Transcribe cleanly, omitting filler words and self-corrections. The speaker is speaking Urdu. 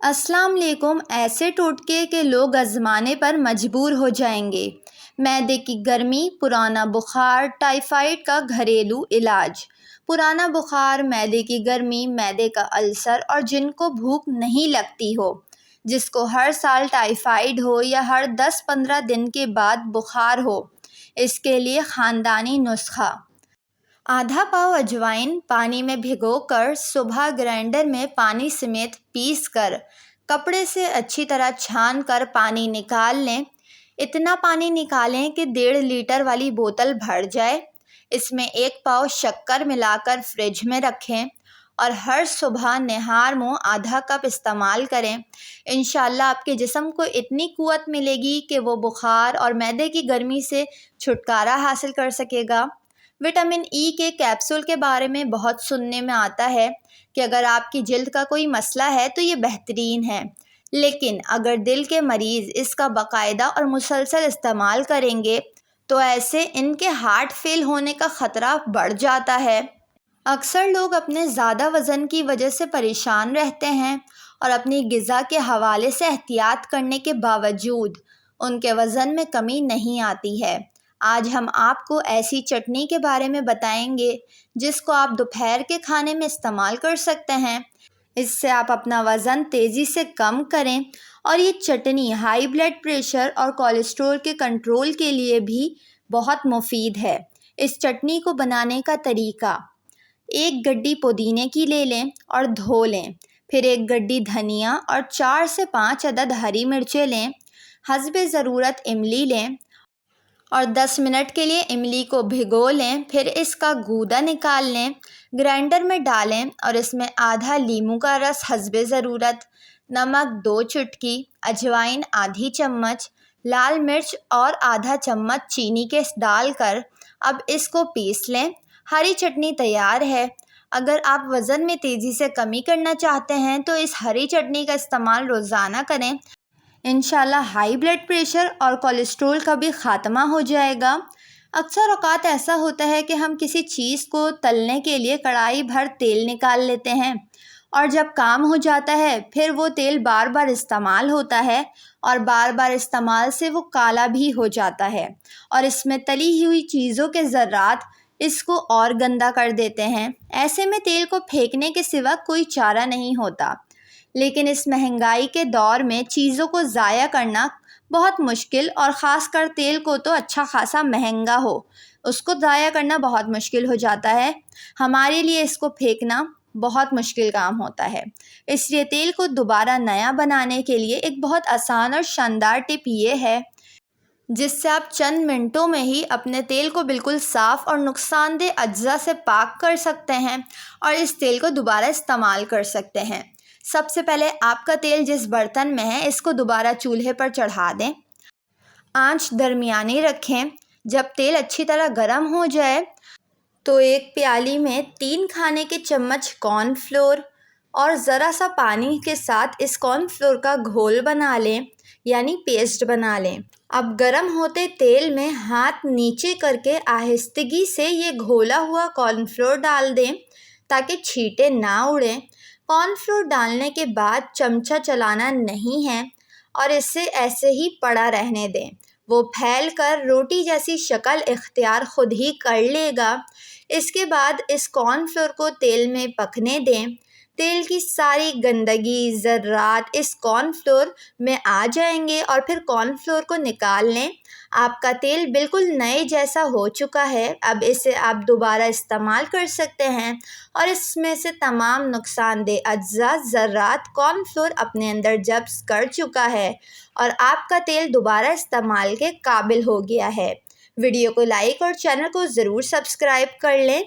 السلام علیکم۔ ایسے ٹوٹکے کہ لوگ آزمانے پر مجبور ہو جائیں گے۔ معدے کی گرمی، پرانا بخار، ٹائیفائڈ کا گھریلو علاج۔ پرانا بخار، معدے کی گرمی، معدے کا السر اور جن کو بھوک نہیں لگتی ہو، جس کو ہر سال ٹائیفائڈ ہو یا ہر 10-15 دن کے بعد بخار ہو، اس کے لیے خاندانی نسخہ: آدھا پاؤ اجوائن پانی میں بھگو کر صبح گرائنڈر میں پانی سمیت پیس کر کپڑے سے اچھی طرح چھان کر پانی نکال لیں۔ اتنا پانی نکالیں کہ 1.5 لیٹر والی بوتل بھر جائے۔ اس میں 1 پاؤ شکر ملا کر فریج میں رکھیں اور ہر صبح نہار منہ آدھا کپ استعمال کریں۔ انشاءاللہ آپ کے جسم کو اتنی قوت ملے گی کہ وہ بخار اور معدے کی گرمی سے چھٹکارا حاصل کر سکے گا۔ وٹامن ای کے کیپسول کے بارے میں بہت سننے میں آتا ہے کہ اگر آپ کی جلد کا کوئی مسئلہ ہے تو یہ بہترین ہے، لیکن اگر دل کے مریض اس کا باقاعدہ اور مسلسل استعمال کریں گے تو ایسے ان کے ہارٹ فیل ہونے کا خطرہ بڑھ جاتا ہے۔ اکثر لوگ اپنے زیادہ وزن کی وجہ سے پریشان رہتے ہیں اور اپنی غذا کے حوالے سے احتیاط کرنے کے باوجود ان کے وزن میں کمی نہیں آتی ہے۔ آج ہم آپ کو ایسی چٹنی کے بارے میں بتائیں گے جس کو آپ دوپہر کے کھانے میں استعمال کر سکتے ہیں۔ اس سے آپ اپنا وزن تیزی سے کم کریں اور یہ چٹنی ہائی بلڈ پریشر اور کولیسٹرول کے کنٹرول کے لیے بھی بہت مفید ہے۔ اس چٹنی کو بنانے کا طریقہ: 1 گڈی پودینے کی لے لیں اور دھو لیں، پھر 1 گڈی دھنیا اور 4 سے 5 عدد ہری مرچیں لیں۔ حسب ضرورت املی لیں اور 10 منٹ کے لیے املی کو بھگو لیں، پھر اس کا گودا نکال لیں، گرائنڈر میں ڈالیں اور اس میں آدھا لیموں کا رس حسب ضرورت، نمک 2 چٹکی، اجوائن آدھی چمچ، لال مرچ اور آدھا چمچ چینی کے ڈال کر اب اس کو پیس لیں۔ ہری چٹنی تیار ہے۔ اگر آپ وزن میں تیزی سے کمی کرنا چاہتے ہیں تو اس ہری چٹنی کا استعمال روزانہ کریں۔ انشاءاللہ ہائی بلڈ پریشر اور کولیسٹرول کا بھی خاتمہ ہو جائے گا۔ اکثر اوقات ایسا ہوتا ہے کہ ہم کسی چیز کو تلنے کے لیے کڑاہی بھر تیل نکال لیتے ہیں اور جب کام ہو جاتا ہے پھر وہ تیل بار بار استعمال ہوتا ہے اور بار بار استعمال سے وہ کالا بھی ہو جاتا ہے اور اس میں تلی ہوئی چیزوں کے ذرات اس کو اور گندا کر دیتے ہیں۔ ایسے میں تیل کو پھینکنے کے سوا کوئی چارہ نہیں ہوتا، لیکن اس مہنگائی کے دور میں چیزوں کو ضائع کرنا بہت مشکل، اور خاص کر تیل کو تو اچھا خاصا مہنگا ہو اس کو ضائع کرنا بہت مشکل ہو جاتا ہے۔ ہمارے لیے اس کو پھینکنا بہت مشکل کام ہوتا ہے۔ اس لیے تیل کو دوبارہ نیا بنانے کے لیے ایک بہت آسان اور شاندار ٹپ یہ ہے جس سے آپ چند منٹوں میں ہی اپنے تیل کو بالکل صاف اور نقصان دہ اجزاء سے پاک کر سکتے ہیں اور اس تیل کو دوبارہ استعمال کر سکتے ہیں۔ سب سے پہلے آپ کا تیل جس برتن میں ہے اس کو دوبارہ چولہے پر چڑھا دیں۔ آنچ درمیانی رکھیں۔ جب تیل اچھی طرح گرم ہو جائے تو ایک پیالی میں 3 کھانے کے چمچ کارن فلور اور ذرا سا پانی کے ساتھ اس کارن فلور کا گھول بنا لیں، یعنی پیسٹ بنا لیں۔ اب گرم ہوتے تیل میں ہاتھ نیچے کر کے آہستگی سے یہ گھولا ہوا کارن فلور ڈال دیں تاکہ چھینٹے نہ اڑیں۔ کارن فلور ڈالنے کے بعد چمچہ چلانا نہیں ہے اور اسے ایسے ہی پڑا رہنے دیں، وہ پھیل کر روٹی جیسی شکل اختیار خود ہی کر لے گا۔ اس کے بعد اس کارن فلور کو تیل میں پکنے دیں۔ تیل کی ساری گندگی، ذرات اس کارن فلور میں آ جائیں گے اور پھر کارن فلور کو نکال لیں۔ آپ کا تیل بالکل نئے جیسا ہو چکا ہے۔ اب اسے آپ دوبارہ استعمال کر سکتے ہیں اور اس میں سے تمام نقصان دہ اجزاء، ذرات کارن فلور اپنے اندر جذب کر چکا ہے اور آپ کا تیل دوبارہ استعمال کے قابل ہو گیا ہے۔ ویڈیو کو لائک اور چینل کو ضرور سبسکرائب کر لیں۔